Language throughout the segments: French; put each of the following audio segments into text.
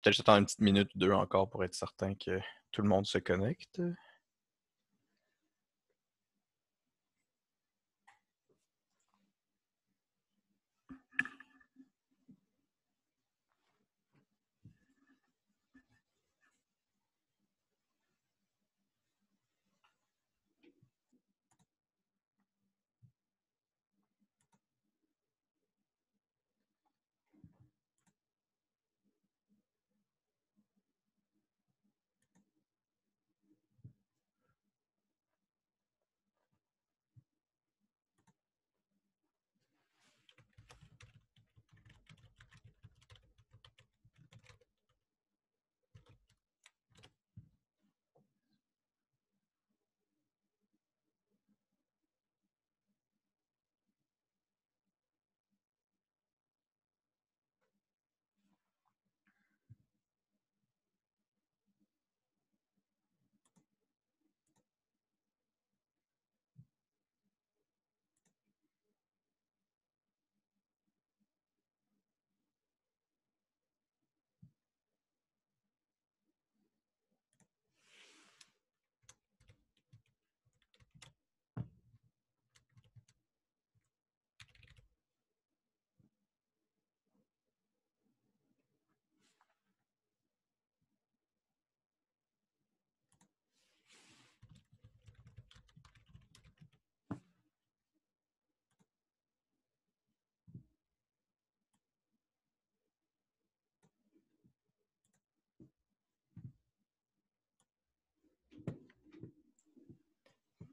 peut-être juste attendre une petite minute ou deux encore pour être certain que tout le monde se connecte.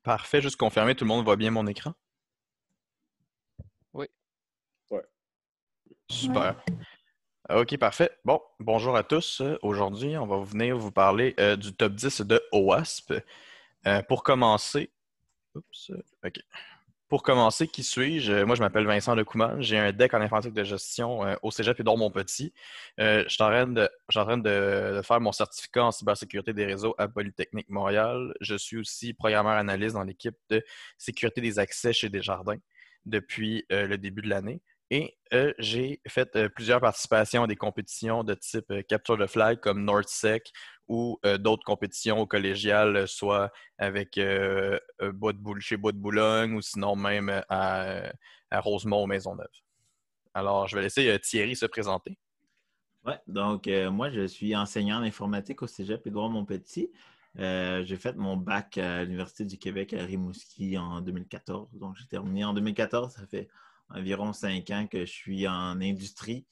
Parfait, juste confirmer, tout le monde voit bien mon écran? Oui. Ouais. Ouais. Super. OK, parfait. Bon, bonjour à tous. Aujourd'hui, on va venir vous parler du top 10 de OWASP. Pour commencer, oups, OK. Pour commencer, qui suis-je? Moi, je m'appelle Vincent Lecouman. J'ai un DEC en informatique de gestion au Cégep Édouard-Montpetit. Je suis en train de faire mon certificat en cybersécurité des réseaux à Polytechnique Montréal. Je suis aussi programmeur analyste dans l'équipe de sécurité des accès chez Desjardins depuis le début de l'année. Et j'ai fait plusieurs participations à des compétitions de type Capture the Flag comme NordSec ou d'autres compétitions collégiales, soit avec chez Bois de Boulogne ou sinon même à Rosemont ou Maisonneuve. Alors, je vais laisser Thierry se présenter. Ouais, donc moi, je suis enseignant en informatique au Cégep Édouard-Montpetit. J'ai fait mon bac à l'Université du Québec à Rimouski en 2014. Donc, j'ai terminé en 2014. Ça fait environ 5 ans que je suis en industrie.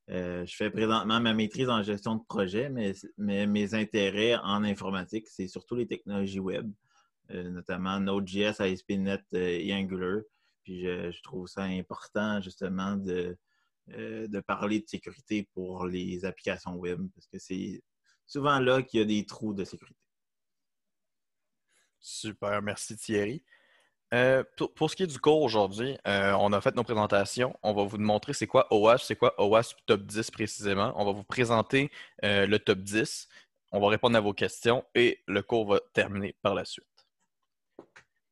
Je fais présentement ma maîtrise en gestion de projet, mais mes intérêts en informatique, c'est surtout les technologies web, notamment Node.js, ASP.NET et Angular. Puis je trouve ça important justement de parler de sécurité pour les applications web, parce que c'est souvent là qu'il y a des trous de sécurité. Super, merci Thierry. Pour ce qui est du cours aujourd'hui, on a fait nos présentations. On va vous montrer c'est quoi OWASP, c'est quoi OWASP Top 10 précisément. On va vous présenter le top 10. On va répondre à vos questions et le cours va terminer par la suite.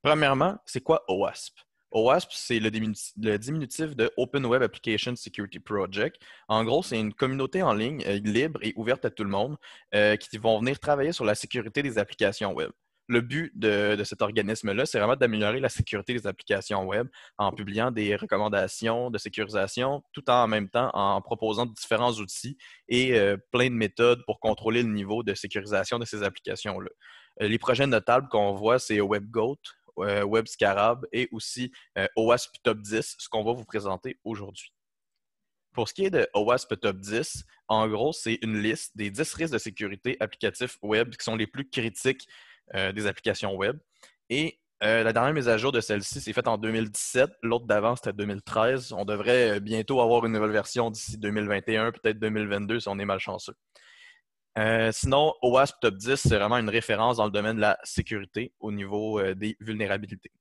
Premièrement, c'est quoi OWASP? OWASP, c'est le diminutif de Open Web Application Security Project. En gros, c'est une communauté en ligne libre et ouverte à tout le monde qui vont venir travailler sur la sécurité des applications web. Le but de cet organisme-là, c'est vraiment d'améliorer la sécurité des applications web en publiant des recommandations de sécurisation, tout en même temps en proposant différents outils et plein de méthodes pour contrôler le niveau de sécurisation de ces applications-là. Les projets notables qu'on voit, c'est WebGoat, WebScarab et aussi OWASP Top 10, ce qu'on va vous présenter aujourd'hui. Pour ce qui est de OWASP Top 10, en gros, c'est une liste des 10 risques de sécurité applicatifs web qui sont les plus critiques des applications web. Et la dernière mise à jour de celle-ci, c'est faite en 2017. L'autre d'avant, c'était 2013. On devrait bientôt avoir une nouvelle version d'ici 2021, peut-être 2022 si on est malchanceux. Sinon, OWASP Top 10, c'est vraiment une référence dans le domaine de la sécurité au niveau des vulnérabilités.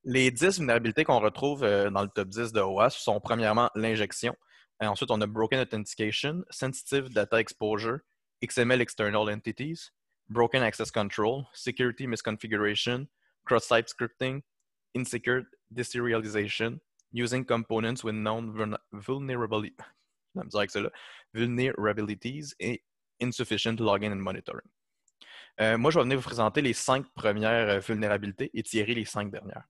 Les 10 vulnérabilités qu'on retrouve dans le top 10 de OWASP sont premièrement l'injection. Ensuite, on a Broken Authentication, Sensitive Data Exposure, XML External Entities, Broken Access Control, Security Misconfiguration, Cross-Site Scripting, Insecure Deserialization, Using Components with Known Vulnerability. la misère avec cela, vulnerabilities et insufficient login and monitoring. Moi, je vais venir vous présenter les 5 premières vulnérabilités et Thierry les 5 dernières.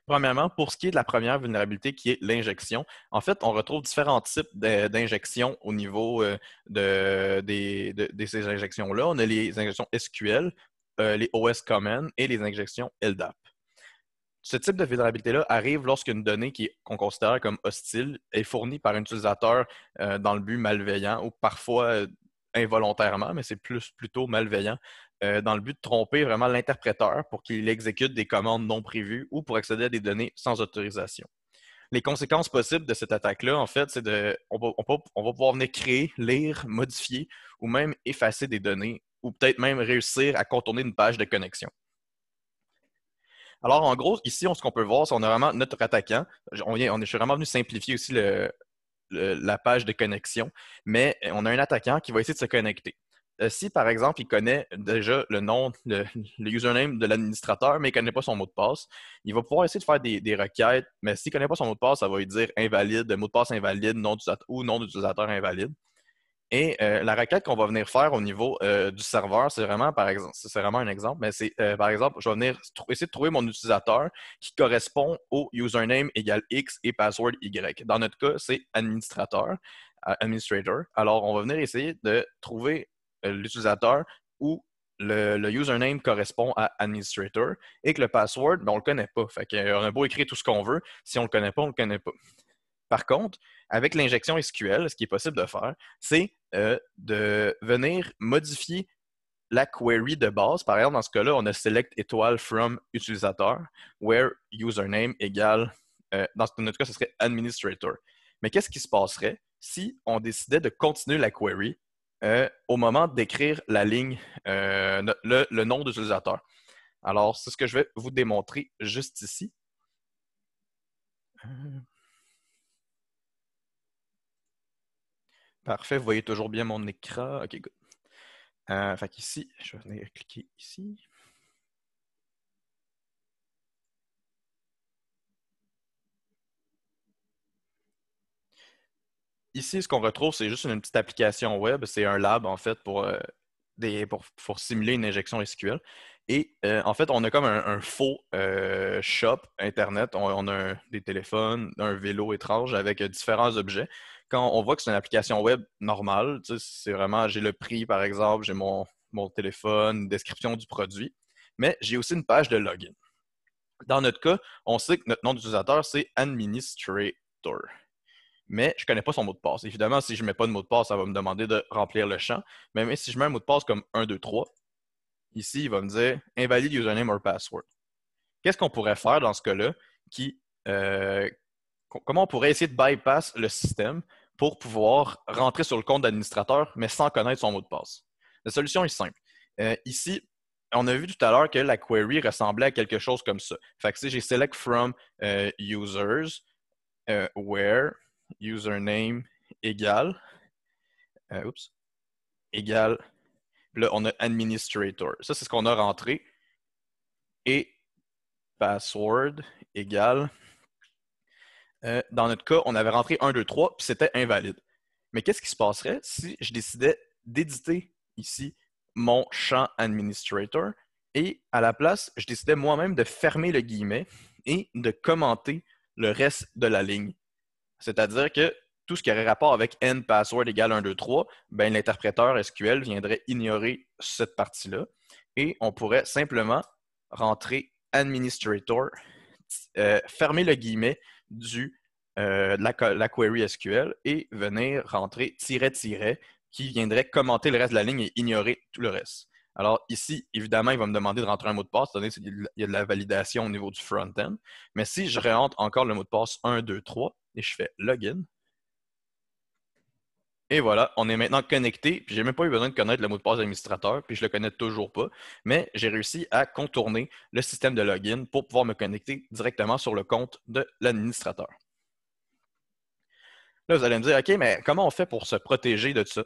Premièrement, pour ce qui est de la première vulnérabilité qui est l'injection, en fait, on retrouve différents types d'injections au niveau de ces injections-là. On a les injections SQL, les OS Common et les injections LDAP. Ce type de vulnérabilité-là arrive lorsqu'une donnée qu'on considère comme hostile est fournie par un utilisateur dans le but malveillant ou parfois involontairement, mais c'est plutôt malveillant, dans le but de tromper vraiment l'interpréteur pour qu'il exécute des commandes non prévues ou pour accéder à des données sans autorisation. Les conséquences possibles de cette attaque-là, en fait, c'est on va pouvoir venir créer, lire, modifier ou même effacer des données ou peut-être même réussir à contourner une page de connexion. Alors, en gros, ici, ce qu'on peut voir, c'est qu'on a vraiment notre attaquant. Je suis vraiment venu simplifier aussi la page de connexion, mais on a un attaquant qui va essayer de se connecter. Si, par exemple, il connaît déjà le username de l'administrateur, mais il ne connaît pas son mot de passe, il va pouvoir essayer de faire des requêtes, mais s'il ne connaît pas son mot de passe, ça va lui dire invalide, mot de passe invalide, ou nom d'utilisateur invalide. Et la requête qu'on va venir faire au niveau du serveur, c'est vraiment, par exemple, c'est vraiment un exemple, mais c'est, par exemple, je vais venir essayer de trouver mon utilisateur qui correspond au username égale X et password Y. Dans notre cas, c'est administrator. Alors, on va venir essayer de trouver l'utilisateur où le username correspond à administrator et que le password, ben, on ne le connaît pas. Fait qu'on a beau écrire tout ce qu'on veut, si on ne le connaît pas, on ne le connaît pas. Par contre, avec l'injection SQL, ce qui est possible de faire, c'est de venir modifier la query de base. Par exemple, dans ce cas-là, on a select étoile from utilisateur, where username égale, dans notre cas, ce serait administrator. Mais qu'est-ce qui se passerait si on décidait de continuer la query au moment d'écrire la ligne, le nom d'utilisateur? Alors, c'est ce que je vais vous démontrer juste ici. Parfait, vous voyez toujours bien mon écran. OK, good. Fait qu'ici, je vais venir cliquer ici. Ici, ce qu'on retrouve, c'est juste une petite application web. C'est un lab, en fait, pour simuler une injection SQL. Et en fait, on a comme un faux shop Internet. On a des téléphones, un vélo étrange avec différents objets. Quand on voit que c'est une application web normale, c'est vraiment, j'ai le prix, par exemple, j'ai mon téléphone, une description du produit, mais j'ai aussi une page de login. Dans notre cas, on sait que notre nom d'utilisateur, c'est administrator. Mais je ne connais pas son mot de passe. Évidemment, si je ne mets pas de mot de passe, ça va me demander de remplir le champ. Mais même si je mets un mot de passe comme 1, 2, 3, ici, il va me dire invalide username or password. Qu'est-ce qu'on pourrait faire dans ce cas-là? Comment on pourrait essayer de bypass le système pour pouvoir rentrer sur le compte d'administrateur, mais sans connaître son mot de passe? La solution est simple. Ici, on a vu tout à l'heure que la query ressemblait à quelque chose comme ça. Fait que si j'ai select from users, where username égale, égale, là, on a administrator. Ça, c'est ce qu'on a rentré. Et password égale, dans notre cas, on avait rentré 1, 2, 3, puis c'était invalide. Mais qu'est-ce qui se passerait si je décidais d'éditer ici mon champ administrator et à la place, je décidais moi-même de fermer le guillemet et de commenter le reste de la ligne. C'est-à-dire que tout ce qui aurait rapport avec n password égale 1, 2, 3, ben, l'interpréteur SQL viendrait ignorer cette partie-là et on pourrait simplement rentrer administrator, fermer le guillemet de la query SQL et venir rentrer tiret qui viendrait commenter le reste de la ligne et ignorer tout le reste. Alors ici, évidemment, il va me demander de rentrer un mot de passe, étant donné qu'il y a de la validation au niveau du front-end. Mais si je rentre encore le mot de passe 1, 2, 3 et je fais login, et voilà, on est maintenant connecté, puis j'ai même pas eu besoin de connaître le mot de passe administrateur, puis je le connais toujours pas, mais j'ai réussi à contourner le système de login pour pouvoir me connecter directement sur le compte de l'administrateur. Là, vous allez me dire, OK, mais comment on fait pour se protéger de ça?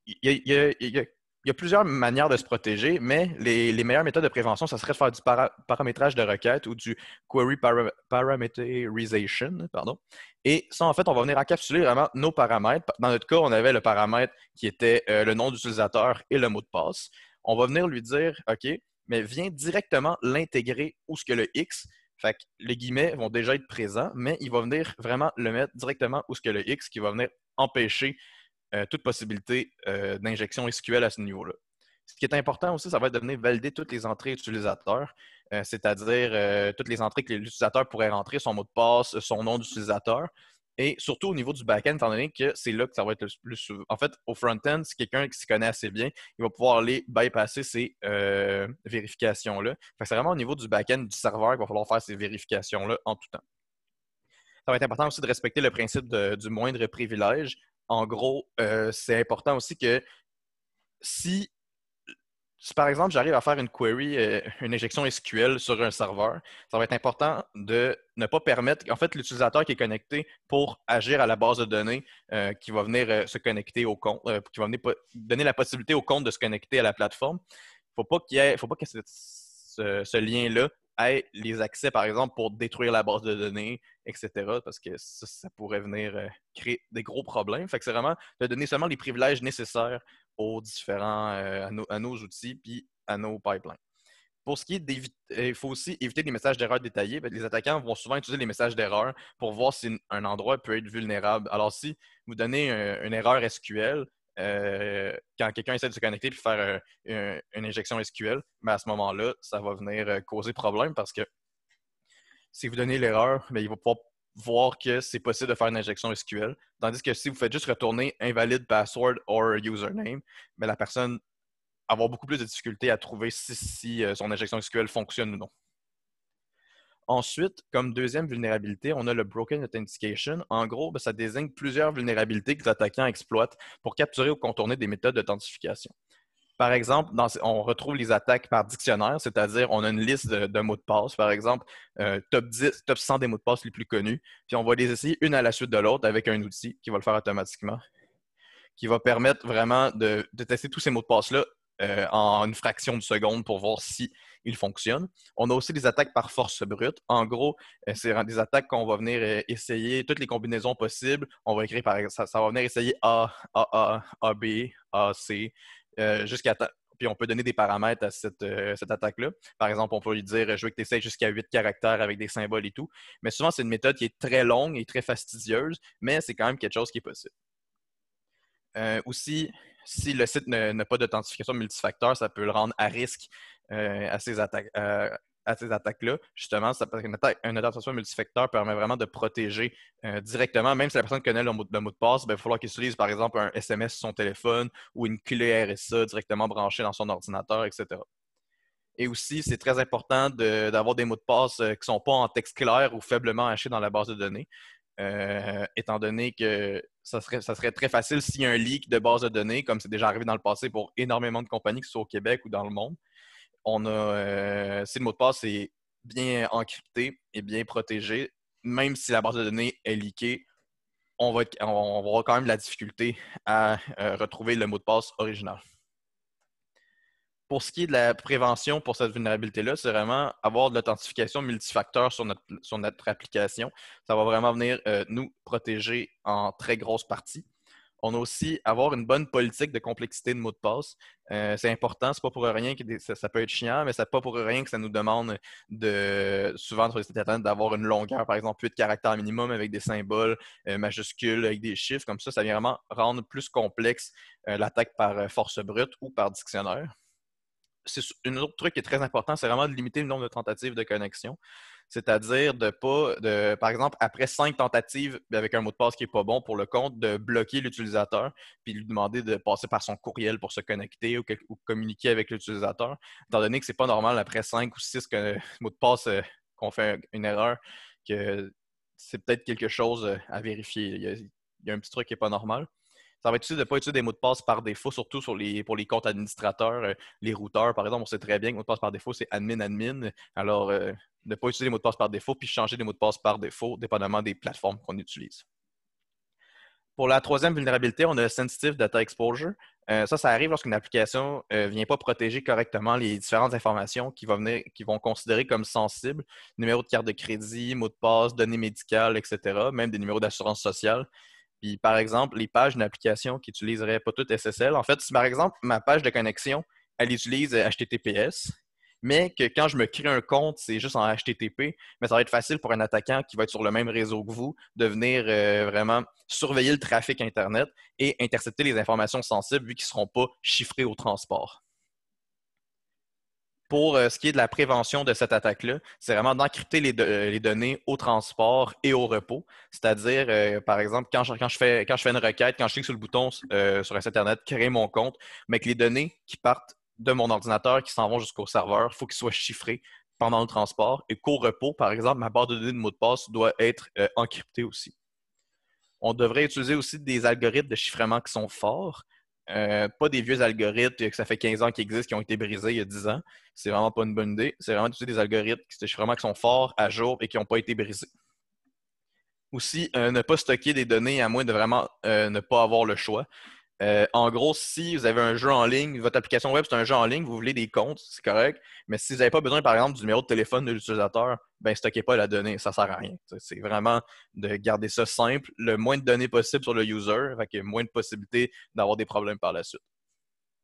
Il y a il y a plusieurs manières de se protéger, mais les meilleures méthodes de prévention, ça serait de faire du paramétrage de requête ou du query parameterization, pardon. Et ça, en fait, on va venir encapsuler vraiment nos paramètres. Dans notre cas, on avait le paramètre qui était le nom d'utilisateur et le mot de passe. On va venir lui dire, OK, mais viens directement l'intégrer où ce que le X. Fait que les guillemets vont déjà être présents, mais il va venir vraiment le mettre directement où ce que le X qui va venir empêcher toute possibilité d'injection SQL à ce niveau-là. Ce qui est important aussi, ça va être de venir valider toutes les entrées utilisateurs, c'est-à-dire toutes les entrées que l'utilisateur pourrait rentrer, son mot de passe, son nom d'utilisateur. Et surtout au niveau du back-end, étant donné que c'est là que ça va être le plus souvent. En fait, au front-end, si quelqu'un qui s'y connaît assez bien, il va pouvoir aller bypasser ces vérifications-là. C'est vraiment au niveau du back-end du serveur qu'il va falloir faire ces vérifications-là en tout temps. Ça va être important aussi de respecter le principe du moindre privilège. En gros, c'est important aussi que si par exemple, j'arrive à faire une query, une injection SQL sur un serveur, ça va être important de ne pas permettre, en fait, l'utilisateur qui est connecté pour agir à la base de données qui va venir se connecter au compte, qui va venir donner la possibilité au compte de se connecter à la plateforme. Il ne faut pas que ce lien-là ait les accès, par exemple, pour détruire la base de données, etc., parce que ça pourrait venir créer des gros problèmes. Fait que c'est vraiment de donner seulement les privilèges nécessaires aux différents, à nos outils puis à nos pipelines. Pour ce qui est d'éviter, il faut aussi éviter les messages d'erreur détaillés. Les attaquants vont souvent utiliser les messages d'erreur pour voir si un endroit peut être vulnérable. Alors, si vous donnez une erreur SQL, quand quelqu'un essaie de se connecter et faire une injection SQL, mais à ce moment-là, ça va venir causer problème parce que si vous donnez l'erreur, il va pouvoir voir que c'est possible de faire une injection SQL. Tandis que si vous faites juste retourner invalide password or username, mais la personne va avoir beaucoup plus de difficultés à trouver si son injection SQL fonctionne ou non. Ensuite, comme deuxième vulnérabilité, on a le Broken Authentication. En gros, ça désigne plusieurs vulnérabilités que les attaquants exploitent pour capturer ou contourner des méthodes d'authentification. Par exemple, on retrouve les attaques par dictionnaire, c'est-à-dire on a une liste de mots de passe, par exemple, top 10, top 100 des mots de passe les plus connus, puis on va les essayer une à la suite de l'autre avec un outil qui va le faire automatiquement, qui va permettre vraiment de tester tous ces mots de passe-là en une fraction de seconde pour voir si ils fonctionnent. On a aussi des attaques par force brute. En gros, c'est des attaques qu'on va venir essayer toutes les combinaisons possibles. On va écrire, par exemple, ça va venir essayer A, A, A, B, A, C, jusqu'à puis on peut donner des paramètres à cette attaque-là. Par exemple, on peut lui dire je veux que tu essaies jusqu'à 8 caractères avec des symboles et tout. Mais souvent, c'est une méthode qui est très longue et très fastidieuse, mais c'est quand même quelque chose qui est possible. Aussi, si le site n'a pas d'authentification multifacteur, ça peut le rendre à risque à ces attaques-là. Justement, une authentification multifacteur permet vraiment de protéger directement, même si la personne connaît le mot de passe, il va falloir qu'il utilise par exemple un SMS sur son téléphone ou une clé RSA directement branchée dans son ordinateur, etc. Et aussi, c'est très important d'avoir des mots de passe qui ne sont pas en texte clair ou faiblement hachés dans la base de données. Étant donné que ça serait très facile s'il y a un leak de base de données, comme c'est déjà arrivé dans le passé pour énormément de compagnies, que ce soit au Québec ou dans le monde. Si le mot de passe est bien encrypté et bien protégé, même si la base de données est leakée, on va avoir quand même de la difficulté à retrouver le mot de passe original. Pour ce qui est de la prévention pour cette vulnérabilité-là, c'est vraiment avoir de l'authentification multifacteur sur notre application. Ça va vraiment venir nous protéger en très grosse partie. On a aussi avoir une bonne politique de complexité de mots de passe. C'est important, c'est pas pour rien que ça peut être chiant, mais c'est pas pour rien que ça nous demande souvent sur les sites internet d'avoir une longueur, par exemple 8 caractères minimum avec des symboles majuscules, avec des chiffres. Comme ça vient vraiment rendre plus complexe l'attaque par force brute ou par dictionnaire. C'est un autre truc qui est très important, c'est vraiment de limiter le nombre de tentatives de connexion. C'est-à-dire par exemple, après 5 tentatives avec un mot de passe qui n'est pas bon pour le compte, de bloquer l'utilisateur puis lui demander de passer par son courriel pour se connecter ou communiquer avec l'utilisateur. Étant donné que c'est pas normal après 5 ou 6 mots de passe qu'on fait une erreur, que c'est peut-être quelque chose à vérifier. Il y a un petit truc qui n'est pas normal. Ça va être aussi de ne pas utiliser des mots de passe par défaut, surtout pour les comptes administrateurs, les routeurs, par exemple. On sait très bien que le mot de passe par défaut, c'est admin. Alors, ne pas utiliser les mots de passe par défaut, puis changer les mots de passe par défaut, dépendamment des plateformes qu'on utilise. Pour la troisième vulnérabilité, on a Sensitive Data Exposure. Ça arrive lorsqu'une application ne vient pas protéger correctement les différentes informations qui vont considérer comme sensibles, numéro de carte de crédit, mot de passe, données médicales, etc., même des numéros d'assurance sociale. Puis, par exemple, les pages d'une application qui n'utiliserait pas tout SSL, en fait, si par exemple, ma page de connexion, elle utilise HTTPS, mais que quand je me crée un compte, c'est juste en HTTP, mais ça va être facile pour un attaquant qui va être sur le même réseau que vous de venir vraiment surveiller le trafic Internet et intercepter les informations sensibles vu qu'ils ne seront pas chiffrés au transport. Pour ce qui est de la prévention de cette attaque-là, c'est vraiment d'encrypter les données au transport et au repos. C'est-à-dire, par exemple, quand je fais une requête, quand je clique sur le bouton sur un site Internet, créer mon compte, mais que les données qui partent de mon ordinateur, qui s'en vont jusqu'au serveur, il faut qu'ils soient chiffrés pendant le transport. Et qu'au repos, par exemple, ma barre de données de mot de passe doit être encryptée aussi. On devrait utiliser aussi des algorithmes de chiffrement qui sont forts. Pas des vieux algorithmes que ça fait 15 ans qu'ils existent, qui ont été brisés il y a 10 ans. C'est vraiment pas une bonne idée. C'est vraiment d'utiliser des algorithmes de chiffrement qui sont forts, à jour et qui n'ont pas été brisés. Aussi, ne pas stocker des données à moins de vraiment ne pas avoir le choix. En gros, si vous avez un jeu en ligne, votre application web, c'est un jeu en ligne, vous voulez des comptes, c'est correct. Mais si vous n'avez pas besoin, par exemple, du numéro de téléphone de l'utilisateur, ben stockez pas la donnée, ça ne sert à rien. C'est vraiment de garder ça simple, le moins de données possible sur le user, avec moins de possibilités d'avoir des problèmes par la suite.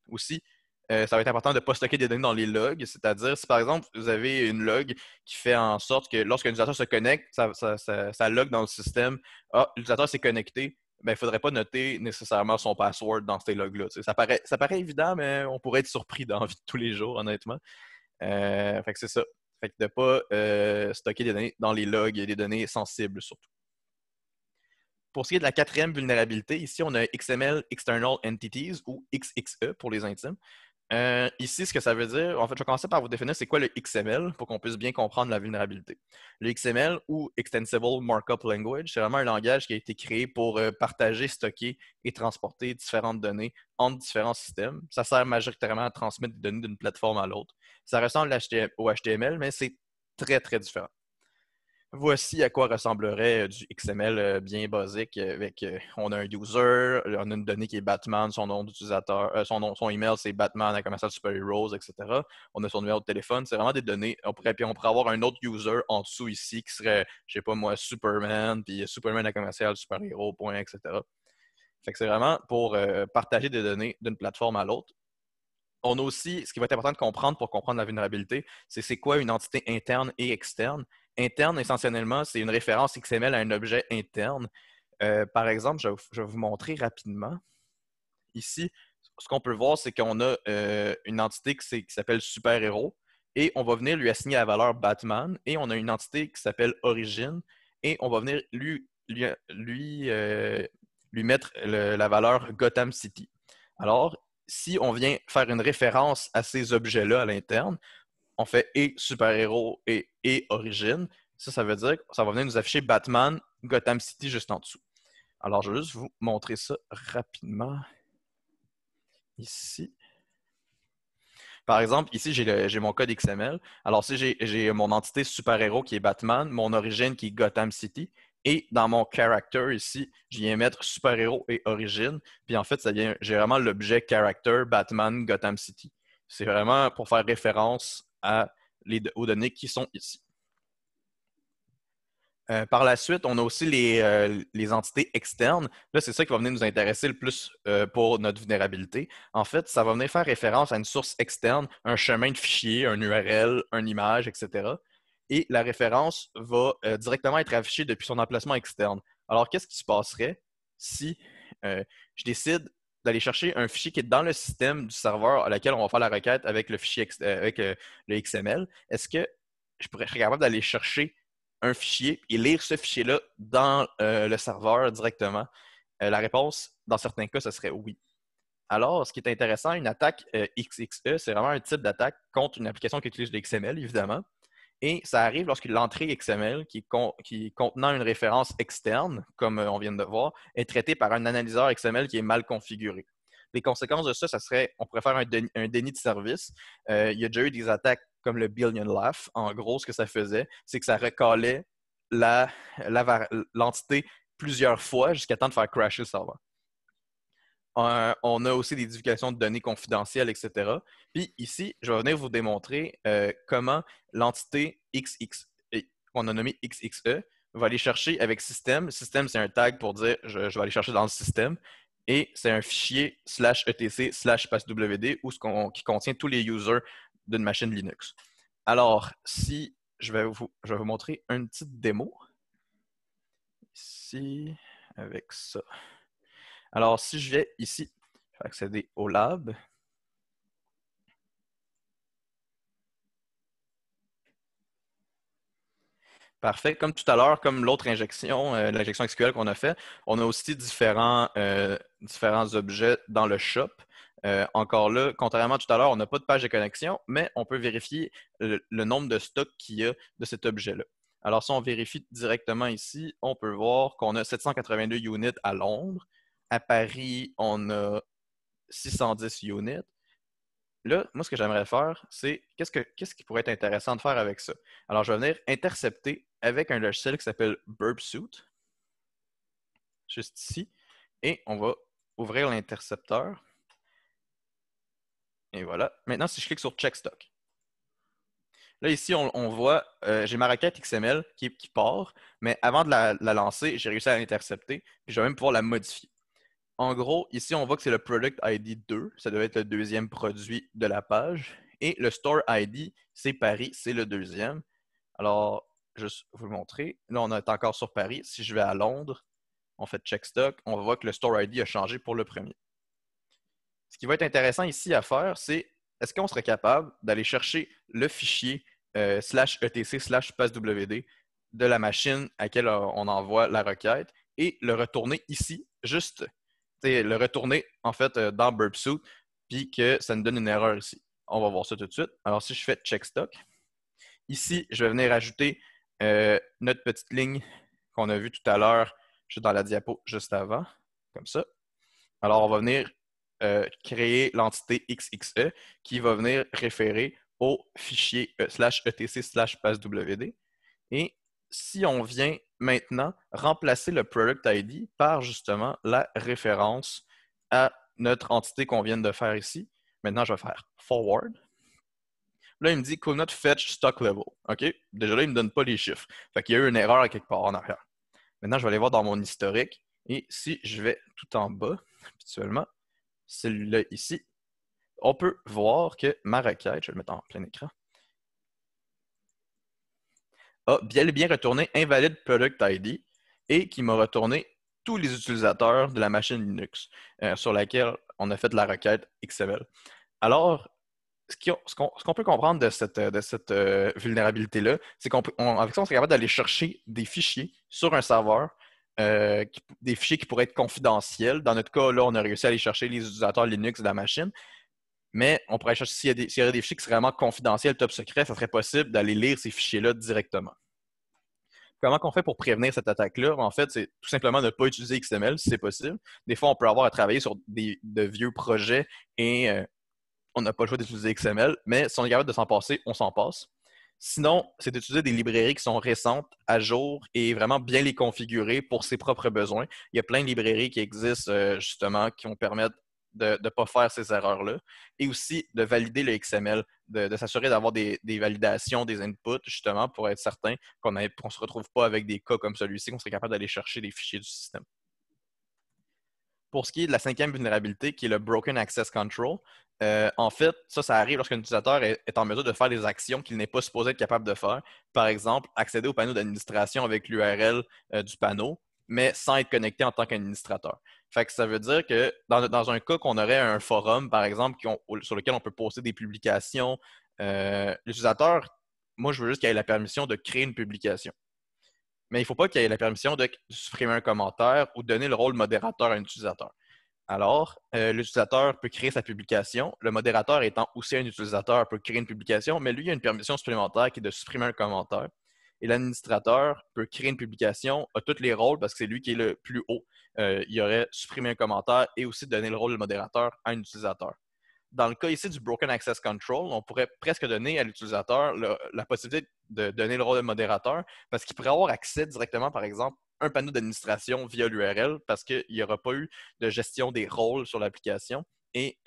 Aussi, ça va être important de ne pas stocker des données dans les logs, c'est-à-dire si par exemple vous avez une log qui fait en sorte que lorsqu'un utilisateur se connecte, ça log dans le système, ah, l'utilisateur s'est connecté, ben, il ne faudrait pas noter nécessairement son password dans ces logs-là. Ça paraît évident, mais on pourrait être surpris dans la vie de tous les jours, honnêtement. Fait que c'est ça. Fait que de ne pas stocker des données dans les logs et des données sensibles surtout. Pour ce qui est de la quatrième vulnérabilité, ici, on a XML External Entities ou XXE pour les intimes. Ici, ce que ça veut dire, en fait, je vais commencer par vous définir c'est quoi le XML pour qu'on puisse bien comprendre la vulnérabilité. Le XML ou Extensible Markup Language, c'est vraiment un langage qui a été créé pour partager, stocker et transporter différentes données entre différents systèmes. Ça sert majoritairement à transmettre des données d'une plateforme à l'autre. Ça ressemble au HTML, mais c'est très, très différent. Voici à quoi ressemblerait du XML bien basique on a un user, on a une donnée qui est Batman, son nom d'utilisateur, son email c'est Batman à commercial Super Heroes, etc. On a son numéro de téléphone, c'est vraiment des données. Puis on pourrait avoir un autre user en dessous ici qui serait, je sais pas moi, Superman, puis Superman à commercial Super Hero, point, etc. Fait que c'est vraiment pour partager des données d'une plateforme à l'autre. On a aussi, ce qui va être important de comprendre pour comprendre la vulnérabilité, c'est quoi une entité interne et externe. Interne, essentiellement, c'est une référence XML à un objet interne. Par exemple, je vais vous montrer rapidement. Ici, ce qu'on peut voir, c'est qu'on a une entité qui s'appelle Super Héros et on va venir lui assigner la valeur Batman et on a une entité qui s'appelle Origin et on va venir lui mettre la valeur Gotham City. Alors, si on vient faire une référence à ces objets-là à l'interne, on fait et super-héros et origine. Ça veut dire que ça va venir nous afficher Batman, Gotham City juste en dessous. Alors, je vais juste vous montrer ça rapidement. Ici. Par exemple, ici, j'ai mon code XML. Alors, si j'ai mon entité super-héros qui est Batman, mon origine qui est Gotham City, et dans mon character ici, je viens mettre super-héros et origine. Puis en fait, j'ai vraiment l'objet character Batman Gotham City. C'est vraiment pour faire référence aux données qui sont ici. Par la suite, on a aussi les entités externes. Là, c'est ça qui va venir nous intéresser le plus pour notre vulnérabilité. En fait, ça va venir faire référence à une source externe, un chemin de fichier, un URL, une image, etc. Et la référence va directement être affichée depuis son emplacement externe. Alors, qu'est-ce qui se passerait si je décide d'aller chercher un fichier qui est dans le système du serveur à laquelle on va faire la requête avec le fichier avec le XML? Est-ce que je serais capable d'aller chercher un fichier et lire ce fichier-là dans le serveur directement? La réponse, dans certains cas, ce serait oui. Alors, ce qui est intéressant, une attaque XXE, c'est vraiment un type d'attaque contre une application qui utilise le XML, évidemment. Et ça arrive lorsque l'entrée XML, qui contenant une référence externe, comme on vient de voir, est traitée par un analyseur XML qui est mal configuré. Les conséquences de ça, on pourrait faire un déni de service. Il y a déjà eu des attaques comme le Billion Laugh. En gros, ce que ça faisait, c'est que ça recalait l'entité plusieurs fois jusqu'à temps de faire crasher le serveur. On a aussi des divulgations de données confidentielles, etc. Puis ici, je vais venir vous démontrer comment l'entité XX, qu'on a nommé XXE, va aller chercher avec système. Système, c'est un tag pour dire je vais aller chercher dans le système. Et c'est un fichier /etc/passwd qui contient tous les users d'une machine Linux. Alors, si je vais vous montrer une petite démo. Ici, avec ça. Alors, si je vais ici, je vais accéder au lab. Parfait. Comme tout à l'heure, comme l'autre injection, l'injection SQL qu'on a fait, on a aussi différents objets dans le shop. Encore là, contrairement à tout à l'heure, on n'a pas de page de connexion, mais on peut vérifier le nombre de stocks qu'il y a de cet objet-là. Alors, si on vérifie directement ici, on peut voir qu'on a 782 units à Londres. À Paris, on a 610 units. Là, moi, ce que j'aimerais faire, c'est qu'est-ce qui pourrait être intéressant de faire avec ça? Alors, je vais venir intercepter avec un logiciel qui s'appelle BurbSuite, juste ici, et on va ouvrir l'intercepteur. Et voilà. Maintenant, si je clique sur Check Stock, là, ici, on voit, j'ai ma requête XML qui part, mais avant de la lancer, j'ai réussi à l'intercepter, puis je vais même pouvoir la modifier. En gros, ici, on voit que c'est le Product ID 2. Ça doit être le deuxième produit de la page. Et le Store ID, c'est Paris, c'est le deuxième. Alors, juste vous montrer. Là, on est encore sur Paris. Si je vais à Londres, on fait check stock, on voit que le Store ID a changé pour le premier. Ce qui va être intéressant ici à faire, c'est est-ce qu'on serait capable d'aller chercher le fichier /etc/passwd de la machine à laquelle on envoie la requête et le retourner ici, juste le retourner en fait dans BurbSuite, puis que ça nous donne une erreur ici. On va voir ça tout de suite. Alors, si je fais check stock, ici, je vais venir ajouter notre petite ligne qu'on a vue tout à l'heure, juste dans la diapo juste avant, comme ça. Alors, on va venir créer l'entité XXE qui va venir référer au fichier /etc/passwd. Et si on vient maintenant remplacer le Product ID par justement la référence à notre entité qu'on vient de faire ici, maintenant je vais faire forward. Là, il me dit could not fetch stock level. OK? Déjà là, il ne me donne pas les chiffres. Fait qu'il y a eu une erreur à quelque part en arrière. Maintenant, je vais aller voir dans mon historique. Et si je vais tout en bas, habituellement, celui-là ici, on peut voir que ma requête, je vais le mettre en plein écran, a bien retourné invalide product ID et qui m'a retourné tous les utilisateurs de la machine Linux sur laquelle on a fait de la requête XML. Alors, ce qu'on peut comprendre de cette vulnérabilité-là, c'est qu'avec ça, on serait capable d'aller chercher des fichiers sur un serveur, des fichiers qui pourraient être confidentiels. Dans notre cas, là, on a réussi à aller chercher les utilisateurs Linux de la machine. Mais on pourrait chercher s'il y aurait des fichiers qui seraient vraiment confidentiels, top secret, ça serait possible d'aller lire ces fichiers-là directement. Comment on fait pour prévenir cette attaque-là? En fait, c'est tout simplement ne pas utiliser XML si c'est possible. Des fois, on peut avoir à travailler sur de vieux projets et on n'a pas le choix d'utiliser XML, mais si on est capable de s'en passer, on s'en passe. Sinon, c'est d'utiliser des librairies qui sont récentes, à jour et vraiment bien les configurer pour ses propres besoins. Il y a plein de librairies qui existent justement qui vont permettre de ne pas faire ces erreurs-là et aussi de valider le XML, de s'assurer d'avoir des validations, des inputs justement pour être certain qu'on ne se retrouve pas avec des cas comme celui-ci, qu'on serait capable d'aller chercher les fichiers du système. Pour ce qui est de la cinquième vulnérabilité, qui est le Broken Access Control, en fait, ça arrive lorsqu'un utilisateur est en mesure de faire des actions qu'il n'est pas supposé être capable de faire. Par exemple, accéder au panneau d'administration avec l'URL du panneau, mais sans être connecté en tant qu'administrateur. Fait que ça veut dire que dans un cas qu'on aurait un forum, par exemple, sur lequel on peut poster des publications, l'utilisateur, moi, je veux juste qu'il ait la permission de créer une publication. Mais il ne faut pas qu'il ait la permission de supprimer un commentaire ou donner le rôle modérateur à un utilisateur. Alors, l'utilisateur peut créer sa publication. Le modérateur étant aussi un utilisateur peut créer une publication, mais lui, il a une permission supplémentaire qui est de supprimer un commentaire. Et l'administrateur peut créer une publication, a tous les rôles parce que c'est lui qui est le plus haut. Il aurait supprimé un commentaire et aussi donné le rôle de modérateur à un utilisateur. Dans le cas ici du Broken Access Control, on pourrait presque donner à l'utilisateur la possibilité de donner le rôle de modérateur parce qu'il pourrait avoir accès directement, par exemple, un panneau d'administration via l'URL parce qu'il n'y aura pas eu de gestion des rôles sur l'application. Et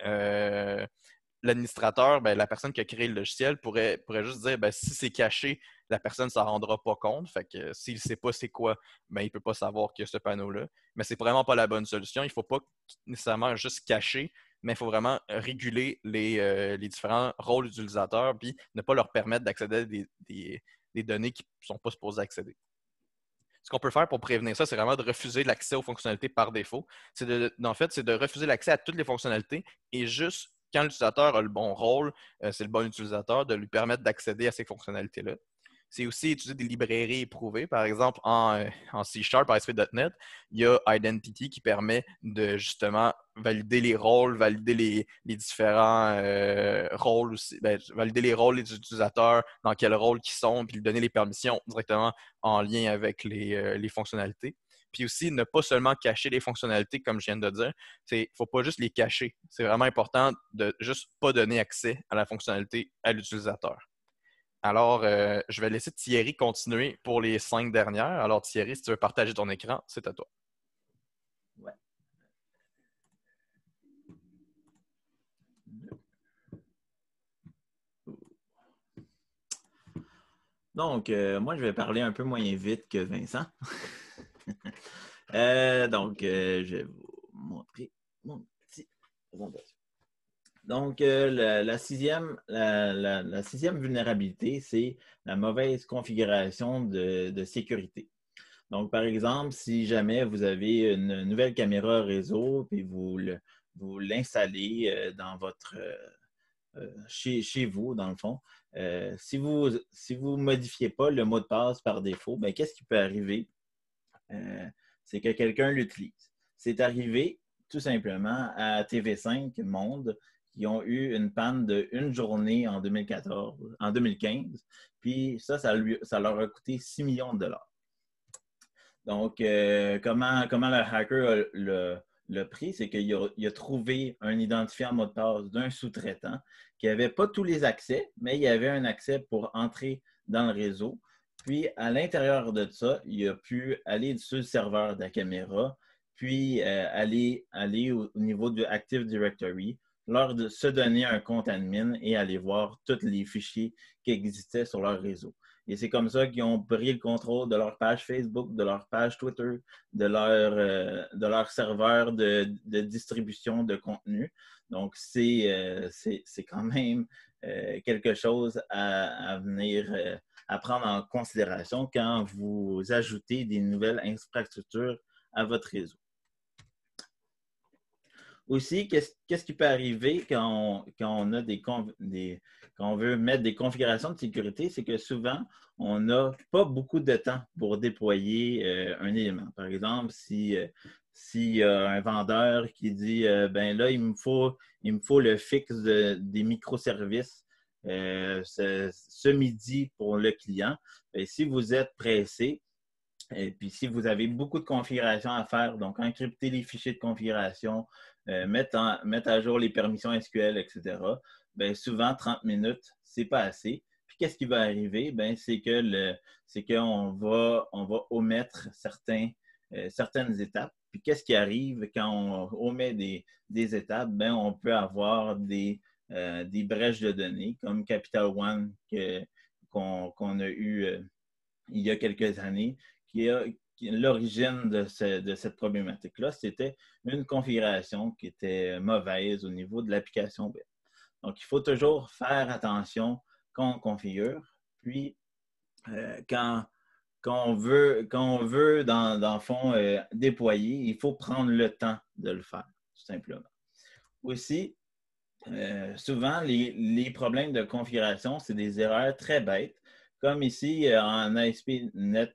l'administrateur, ben, la personne qui a créé le logiciel pourrait juste dire ben, si c'est caché, la personne ne s'en rendra pas compte. Fait que s'il ne sait pas c'est quoi, ben, il ne peut pas savoir qu'il y a ce panneau-là. Mais c'est vraiment pas la bonne solution. Il ne faut pas nécessairement juste cacher, mais il faut vraiment réguler les différents rôles utilisateurs puis ne pas leur permettre d'accéder à des données qui ne sont pas supposées accéder. Ce qu'on peut faire pour prévenir ça, c'est vraiment de refuser l'accès aux fonctionnalités par défaut. En fait, c'est de refuser l'accès à toutes les fonctionnalités et juste quand l'utilisateur a le bon rôle, c'est le bon utilisateur, de lui permettre d'accéder à ces fonctionnalités-là. C'est aussi utiliser des librairies éprouvées. Par exemple, en C#, ASP.NET, il y a Identity qui permet de justement valider les rôles, valider les différents rôles aussi, valider les rôles des utilisateurs, dans quel rôle ils sont, puis lui donner les permissions directement en lien avec les fonctionnalités. Puis aussi, ne pas seulement cacher les fonctionnalités, comme je viens de dire. Il ne faut pas juste les cacher. C'est vraiment important de juste pas donner accès à la fonctionnalité à l'utilisateur. Alors, je vais laisser Thierry continuer pour les 5 dernières. Alors, Thierry, si tu veux partager ton écran, c'est à toi. Ouais. Donc, moi, je vais parler un peu moins vite que Vincent. Je vais vous montrer mon petit présentation. Donc, la sixième vulnérabilité, c'est la mauvaise configuration de sécurité. Donc, par exemple, si jamais vous avez une nouvelle caméra réseau et vous l'installez dans chez vous, dans le fond, si vous ne modifiez pas le mot de passe par défaut, ben, qu'est-ce qui peut arriver? C'est que quelqu'un l'utilise. C'est arrivé tout simplement à TV5 Monde qui ont eu une panne d'une journée en 2015. Puis ça leur a coûté 6 millions de dollars. Donc, comment le hacker l'a pris, c'est qu'il a trouvé un identifiant mot de passe d'un sous-traitant qui n'avait pas tous les accès, mais il y avait un accès pour entrer dans le réseau. Puis, à l'intérieur de ça, il a pu aller sur le serveur de la caméra, puis aller au niveau du Active Directory, se donner un compte admin et aller voir tous les fichiers qui existaient sur leur réseau. Et c'est comme ça qu'ils ont pris le contrôle de leur page Facebook, de leur page Twitter, de leur serveur de distribution de contenu. Donc, c'est quand même quelque chose à venir à prendre en considération quand vous ajoutez des nouvelles infrastructures à votre réseau. Aussi, qu'est-ce qui peut arriver quand on veut mettre des configurations de sécurité, c'est que souvent, on n'a pas beaucoup de temps pour déployer un élément. Par exemple, s'il y a un vendeur qui dit ben là, il me faut le fixe des microservices ce midi pour le client. Bien, si vous êtes pressé, et puis, si vous avez beaucoup de configurations à faire, donc encrypter les fichiers de configuration, mettre à jour les permissions SQL, etc., bien, souvent, 30 minutes, c'est pas assez. Puis, qu'est-ce qui va arriver? Bien, c'est qu'on va omettre certaines étapes. Puis, qu'est-ce qui arrive quand on omet des étapes? Bien, on peut avoir des brèches de données, comme Capital One qu'on a eu il y a quelques années, l'origine de cette problématique-là, c'était une configuration qui était mauvaise au niveau de l'application web. Donc, il faut toujours faire attention quand on configure. Puis, quand on veut, dans le fond, déployer, il faut prendre le temps de le faire, tout simplement. Aussi, souvent, les problèmes de configuration, c'est des erreurs très bêtes. Comme ici, en ASP.NET,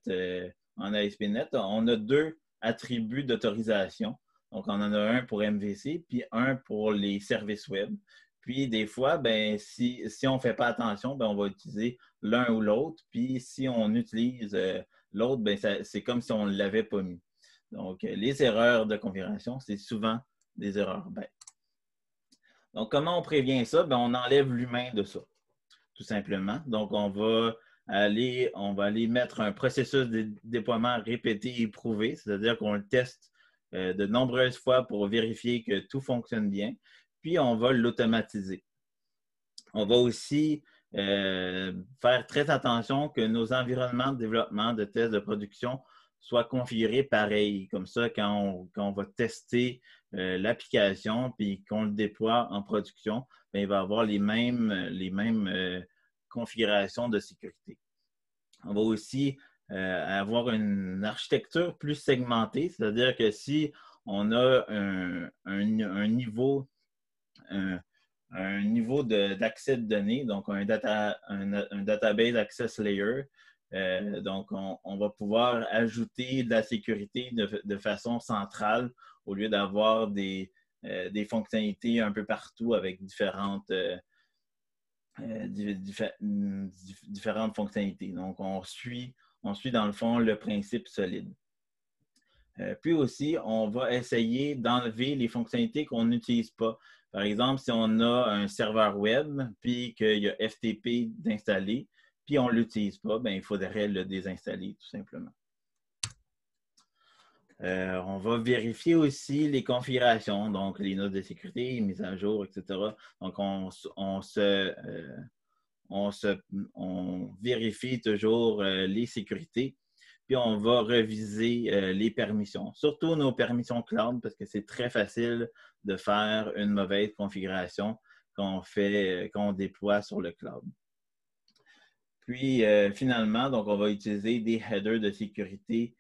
on a 2 attributs d'autorisation. Donc, on en a un pour MVC, puis un pour les services web. Puis, des fois, ben, si on ne fait pas attention, ben, on va utiliser l'un ou l'autre. Puis, si on utilise l'autre, ben, c'est comme si on ne l'avait pas mis. Donc, les erreurs de configuration, c'est souvent des erreurs bêtes. Donc, comment on prévient ça? Ben, on enlève l'humain de ça, tout simplement. Donc, on va on va aller mettre un processus de déploiement répété et éprouvé, c'est-à-dire qu'on le teste de nombreuses fois pour vérifier que tout fonctionne bien, puis on va l'automatiser. On va aussi faire très attention que nos environnements de développement, de tests de production soient configurés pareil. Comme ça, quand on va tester l'application puis qu'on le déploie en production, bien, il va avoir les mêmes configurations de sécurité. On va aussi avoir une architecture plus segmentée, c'est-à-dire que si on a un niveau d'accès de données, donc un database access layer. Donc, on va pouvoir ajouter de la sécurité de façon centrale au lieu d'avoir des fonctionnalités un peu partout avec différentes fonctionnalités. Donc, on suit dans le fond le principe solide. Puis aussi, on va essayer d'enlever les fonctionnalités qu'on n'utilise pas. Par exemple, si on a un serveur web, puis qu'il y a FTP d'installer, puis on ne l'utilise pas, bien, il faudrait le désinstaller tout simplement. On va vérifier aussi les configurations, donc les notes de sécurité, mises à jour, etc. Donc, on vérifie toujours les sécurités. Puis, on va reviser les permissions, surtout nos permissions cloud, parce que c'est très facile de faire une mauvaise configuration quand on déploie sur le cloud. Puis, finalement, donc, on va utiliser des headers de sécurité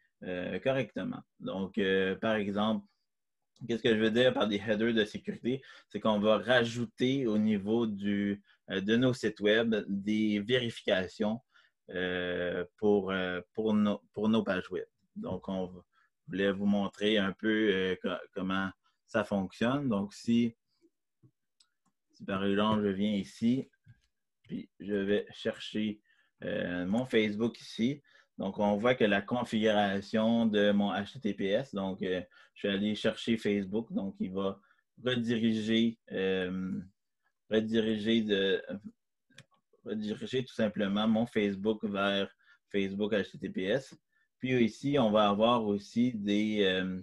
correctement. Donc, par exemple, qu'est-ce que je veux dire par des headers de sécurité? C'est qu'on va rajouter au niveau de nos sites web des vérifications pour nos pages web. Donc, on voulait vous montrer un peu comment ça fonctionne. Donc, si par exemple, je viens ici, puis je vais chercher mon Facebook ici. Donc, on voit que la configuration de mon HTTPS, donc je vais aller chercher Facebook, donc il va rediriger tout simplement mon Facebook vers Facebook HTTPS. Puis ici, on va avoir aussi des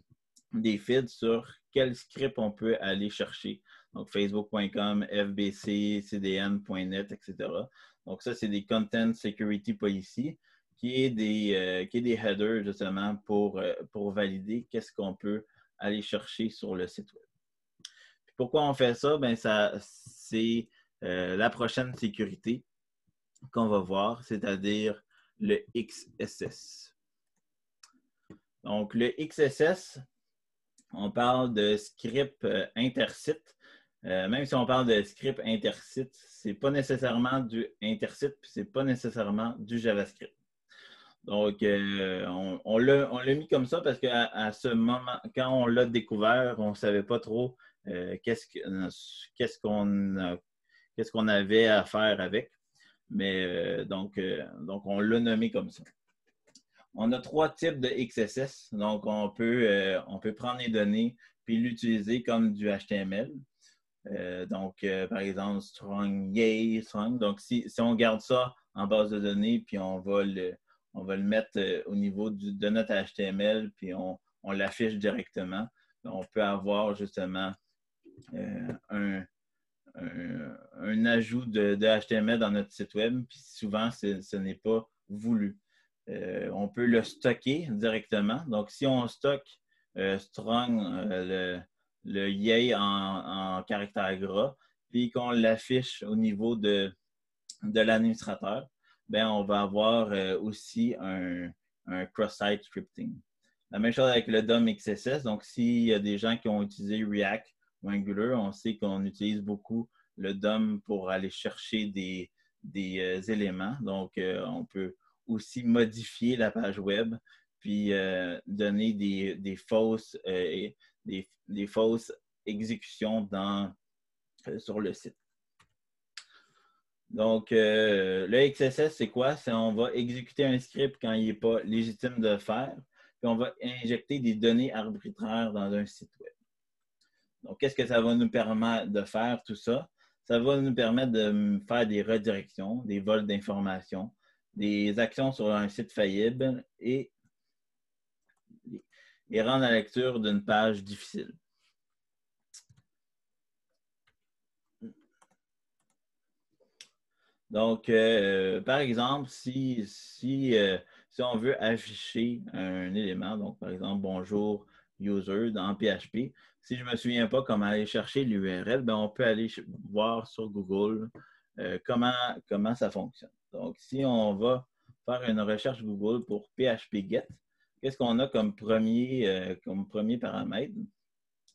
feeds sur quel script on peut aller chercher. Donc, facebook.com, fbc, cdn.net, etc. Donc, ça, c'est des Content Security Policy qui est des headers justement pour valider qu'est-ce qu'on peut aller chercher sur le site web. Puis pourquoi on fait ça? Bien, c'est la prochaine sécurité qu'on va voir, c'est-à-dire le XSS. Donc, le XSS, on parle de script intersite. Même si on parle de script intersite, ce n'est pas nécessairement du intersite, puis ce n'est pas nécessairement du JavaScript. Donc, on l'a mis comme ça parce qu'à ce moment, quand on l'a découvert, on ne savait pas trop qu'est-ce qu'on avait à faire avec. Mais donc, on l'a nommé comme ça. On a 3 types de XSS. Donc, on peut prendre les données puis l'utiliser comme du HTML. Donc, par exemple, strong, yay, strong. Donc, si on garde ça en base de données, puis on va le mettre au niveau de notre HTML, puis on l'affiche directement, on peut avoir justement un ajout de HTML dans notre site web, puis souvent, ce n'est pas voulu. On peut le stocker directement. Donc, si on stocke strong, le yay en caractère gras, puis qu'on l'affiche au niveau de l'administrateur, bien, on va avoir aussi un cross-site scripting. La même chose avec le DOM XSS. Donc, s'il y a des gens qui ont utilisé React ou Angular, on sait qu'on utilise beaucoup le DOM pour aller chercher des éléments. Donc, on peut aussi modifier la page web puis donner des fausses exécutions sur le site. Donc, le XSS, c'est quoi? On va exécuter un script quand il n'est pas légitime de le faire, puis on va injecter des données arbitraires dans un site web. Donc, qu'est-ce que ça va nous permettre de faire, tout ça? Ça va nous permettre de faire des redirections, des vols d'informations, des actions sur un site faillible et rendre la lecture d'une page difficile. Donc, par exemple, si on veut afficher un élément, donc par exemple, bonjour user dans PHP, si je ne me souviens pas comment aller chercher l'URL, ben, on peut aller voir sur Google comment ça fonctionne. Donc, si on va faire une recherche Google pour PHP-Get, qu'est-ce qu'on a comme premier paramètre?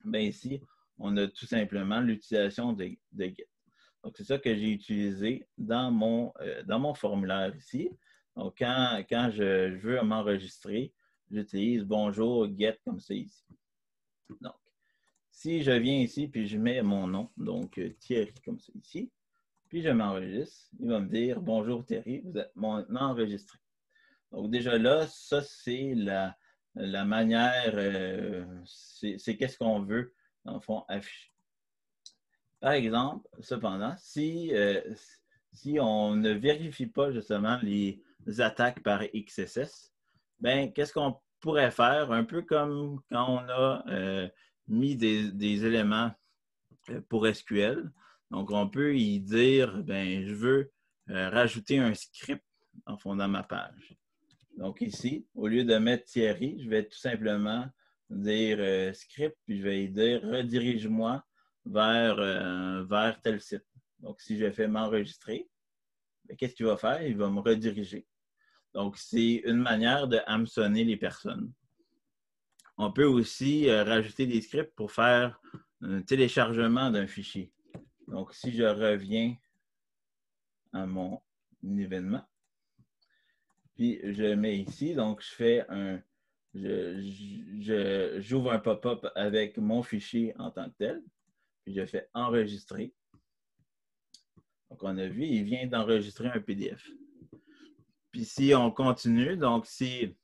Bien, ici, on a tout simplement l'utilisation de Get. Donc, c'est ça que j'ai utilisé dans mon formulaire ici. Donc, quand je veux m'enregistrer, j'utilise bonjour get comme ça ici. Donc, si je viens ici puis je mets mon nom, donc Thierry comme ça ici, puis je m'enregistre, il va me dire bonjour Thierry, vous êtes maintenant enregistré. Donc, déjà là, ça, c'est la manière, c'est qu'est-ce qu'on veut, dans le fond, afficher. Par exemple, cependant, si on ne vérifie pas justement les attaques par XSS, ben qu'est-ce qu'on pourrait faire? Un peu comme quand on a mis des éléments pour SQL. Donc, on peut y dire, ben je veux rajouter un script en fond dans ma page. Donc ici, au lieu de mettre Thierry, je vais tout simplement dire script, puis je vais y dire redirige-moi vers tel site. Donc, si je fais m'enregistrer, qu'est-ce qu'il va faire? Il va me rediriger. Donc, c'est une manière de hameçonner les personnes. On peut aussi rajouter des scripts pour faire un téléchargement d'un fichier. Donc, si je reviens à mon événement, puis je mets ici, donc je fais j'ouvre un pop-up avec mon fichier en tant que tel, puis je fais enregistrer. Donc, on a vu, il vient d'enregistrer un PDF. Puis si on continue, donc si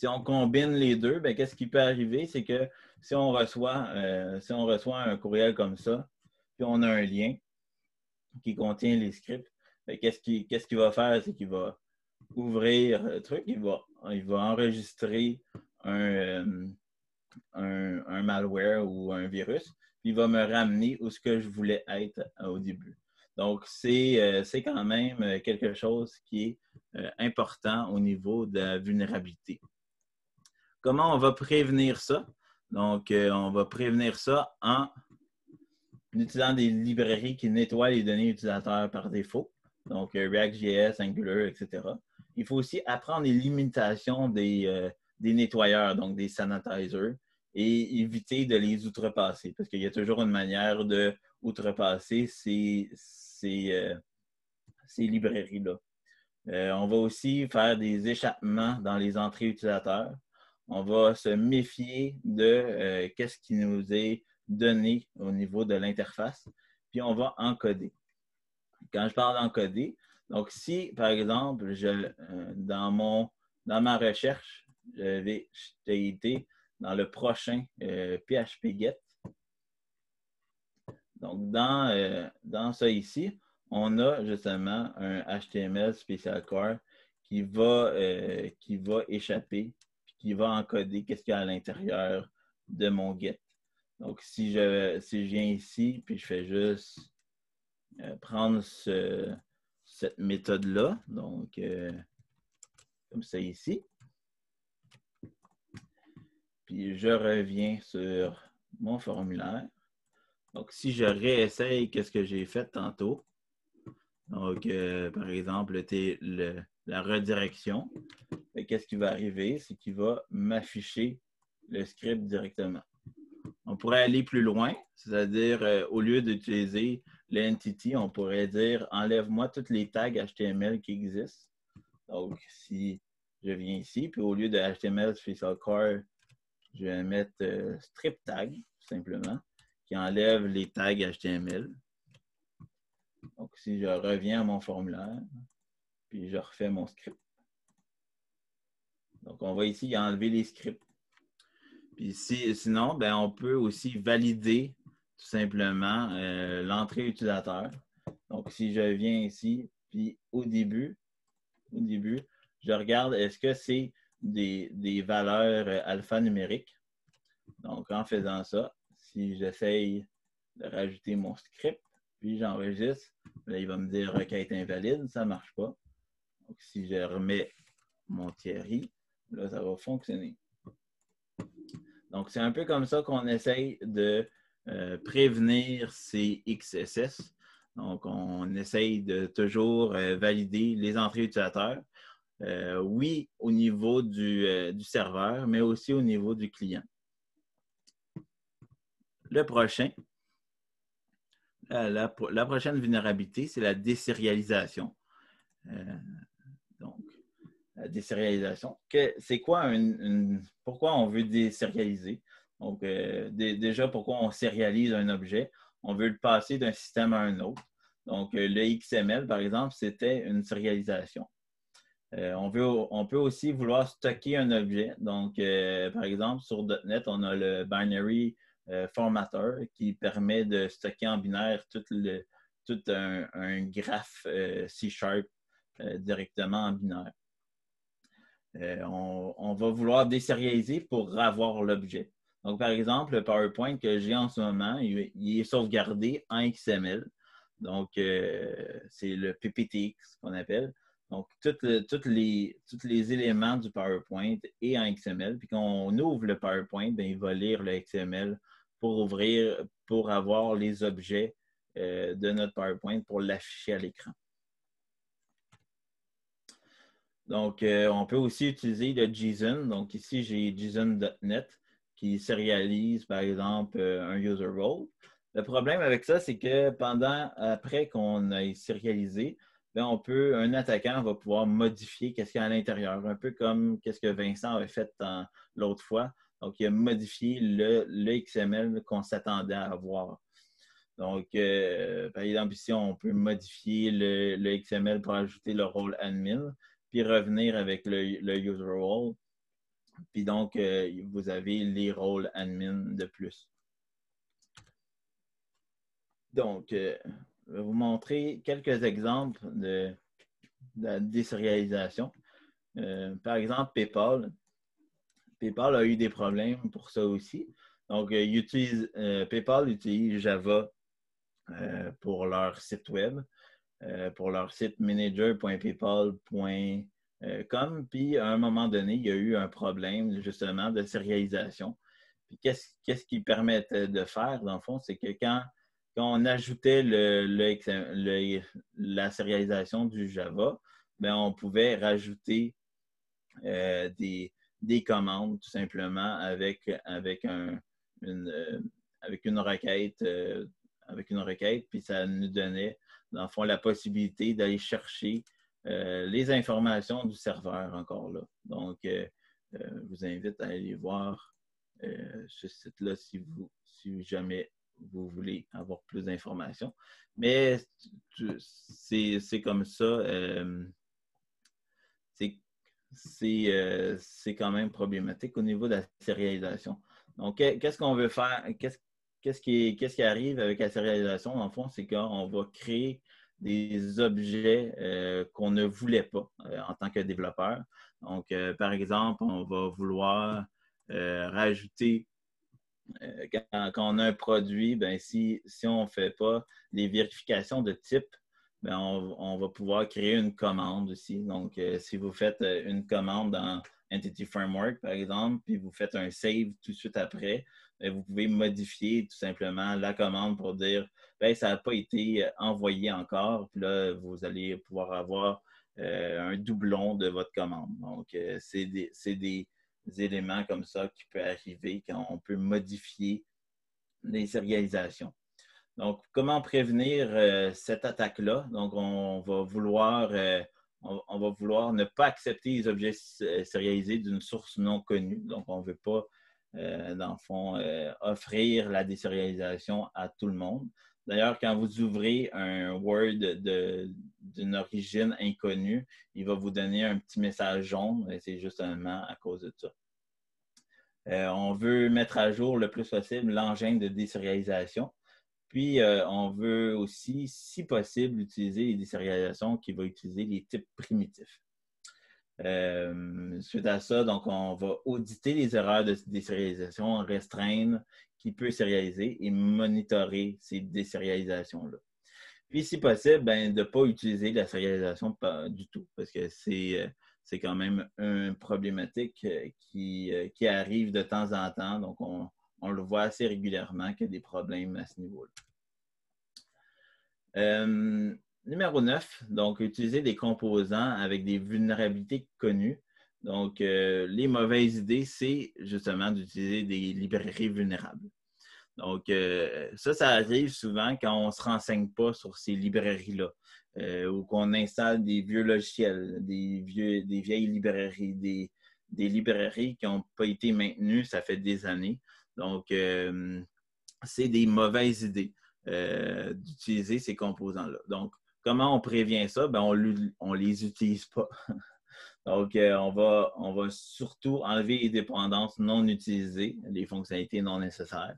on combine les deux, bien, qu'est-ce qui peut arriver? C'est que si on reçoit un courriel comme ça, puis on a un lien qui contient les scripts, bien, qu'est-ce qu'il va faire? C'est qu'il va ouvrir le truc, il va enregistrer un malware ou un virus, puis il va me ramener où ce que je voulais être au début. Donc, c'est quand même quelque chose qui est important au niveau de la vulnérabilité. Comment on va prévenir ça? Donc, on va prévenir ça en utilisant des librairies qui nettoient les données utilisateurs par défaut. Donc, React.js, Angular, etc. Il faut aussi apprendre les limitations des nettoyeurs, donc des sanitizers, et éviter de les outrepasser, parce qu'il y a toujours une manière de outrepasser ces librairies-là. On va aussi faire des échappements dans les entrées utilisateurs. On va se méfier de qu'est-ce qui nous est donné au niveau de l'interface, puis on va encoder. Quand je parle d'encoder, donc si, par exemple, dans ma recherche, j'ai été dans le prochain PHP-Get. Donc, dans ça ici, on a justement un HTML Special Core qui va échapper, puis qui va encoder qu'est-ce qu'il y a à l'intérieur de mon get. Donc, si je viens ici, puis je fais juste prendre cette méthode-là, donc comme ça ici, puis je reviens sur mon formulaire. Donc, si je réessaye qu'est-ce que j'ai fait tantôt, donc, par exemple, la redirection, qu'est-ce qui va arriver? C'est qu'il va m'afficher le script directement. On pourrait aller plus loin, c'est-à-dire, au lieu d'utiliser l'entity, on pourrait dire « Enlève-moi toutes les tags HTML qui existent ». Donc, si je viens ici, puis au lieu de HTML Special Core, je vais mettre strip tag, tout simplement, qui enlève les tags HTML. Donc, si je reviens à mon formulaire, puis je refais mon script. Donc, on va ici enlever les scripts. Puis sinon, ben, on peut aussi valider tout simplement l'entrée utilisateur. Donc, si je viens ici, puis au début, au début, je regarde est-ce que c'est des valeurs alphanumériques. Donc, en faisant ça, si j'essaye de rajouter mon script, puis j'enregistre, là, il va me dire requête invalide, ça ne marche pas. Donc, si je remets mon Thierry, là, ça va fonctionner. Donc, c'est un peu comme ça qu'on essaye de prévenir ces XSS. Donc, on essaye de toujours valider les entrées utilisateurs. Oui, au niveau du serveur, mais aussi au niveau du client. Le prochain, la prochaine vulnérabilité, c'est la désérialisation. Donc, la désérialisation. C'est quoi pourquoi on veut désérialiser? Donc, déjà, pourquoi on sérialise un objet? On veut le passer d'un système à un autre. Donc, le XML, par exemple, c'était une sérialisation. On peut aussi vouloir stocker un objet. Donc, par exemple, sur .NET, on a le binary formatter qui permet de stocker en binaire tout un graphe C# directement en binaire. On va vouloir désérialiser pour avoir l'objet. Donc, par exemple, le PowerPoint que j'ai en ce moment, il est sauvegardé en XML. Donc, c'est le PPTX qu'on appelle. Donc, tous les éléments du PowerPoint est en XML. Puis quand on ouvre le PowerPoint, bien, il va lire le XML pour avoir les objets de notre PowerPoint pour l'afficher à l'écran. Donc, on peut aussi utiliser le JSON. Donc, ici, j'ai JSON.NET qui sérialise, par exemple, un user role. Le problème avec ça, c'est que après qu'on ait sérialisé, bien, un attaquant va pouvoir modifier ce qu'il y a à l'intérieur, un peu comme ce que Vincent avait fait l'autre fois. Donc, il a modifié le XML qu'on s'attendait à avoir. Donc, par exemple, ici, on peut modifier le XML pour ajouter le rôle admin, puis revenir avec le user role. Puis donc, vous avez les rôles admin de plus. Donc, je vais vous montrer quelques exemples de la désérialisation. Par exemple, PayPal. PayPal a eu des problèmes pour ça aussi. Donc, PayPal utilise Java pour leur site web, pour leur site manager.paypal.com. Puis, à un moment donné, il y a eu un problème justement de sérialisation. Puis, qu'est-ce qu'il permettait de faire, dans le fond, c'est que quand on ajoutait la sérialisation du Java, bien, on pouvait rajouter des commandes tout simplement avec une requête. Avec une requête, puis ça nous donnait, dans le fond, la possibilité d'aller chercher les informations du serveur encore là. Donc, je vous invite à aller voir ce site-là si jamais vous voulez avoir plus d'informations. Mais c'est comme ça. C'est quand même problématique au niveau de la sérialisation. Donc, qu'est-ce qu'on veut faire? Qu'est-ce qui arrive avec la sérialisation, dans le fond, c'est qu'on va créer des objets qu'on ne voulait pas en tant que développeur. Donc, par exemple, on va vouloir rajouter, quand on a un produit, ben, si on ne fait pas les vérifications de type, ben, on va pouvoir créer une commande aussi. Donc, si vous faites une commande dans Entity Framework, par exemple, puis vous faites un save tout de suite après, bien, vous pouvez modifier tout simplement la commande pour dire bien, ça n'a pas été envoyé encore. Puis là, vous allez pouvoir avoir un doublon de votre commande. Donc, c'est des éléments comme ça qui peuvent arriver quand on peut modifier les sérialisations. Donc, comment prévenir cette attaque-là? Donc, on va vouloir ne pas accepter les objets sérialisés d'une source non connue. Donc, on ne veut pas, dans le fond, offrir la désérialisation à tout le monde. D'ailleurs, quand vous ouvrez un Word d'une origine inconnue, il va vous donner un petit message jaune. Et c'est justement à cause de ça. On veut mettre à jour le plus possible l'engin de désérialisation. Puis, on veut aussi, si possible, utiliser les désérialisations qui vont utiliser les types primitifs. Suite à ça, donc, on va auditer les erreurs de désérialisation, restreindre qui peut sérialiser et monitorer ces désérialisations-là. Puis, si possible, ben, de ne pas utiliser la sérialisation du tout, parce que c'est quand même une problématique qui arrive de temps en temps. Donc, on le voit assez régulièrement qu'il y a des problèmes à ce niveau-là. Numéro 9, donc utiliser des composants avec des vulnérabilités connues. Donc, les mauvaises idées, c'est justement d'utiliser des librairies vulnérables. Donc, ça arrive souvent quand on ne se renseigne pas sur ces librairies-là ou qu'on installe des vieux logiciels, des vieilles librairies, des librairies qui n'ont pas été maintenues, ça fait des années. Donc, c'est des mauvaises idées d'utiliser ces composants-là. Donc, comment on prévient ça? Ben, on ne les utilise pas. Donc, on va surtout enlever les dépendances non utilisées, les fonctionnalités non nécessaires.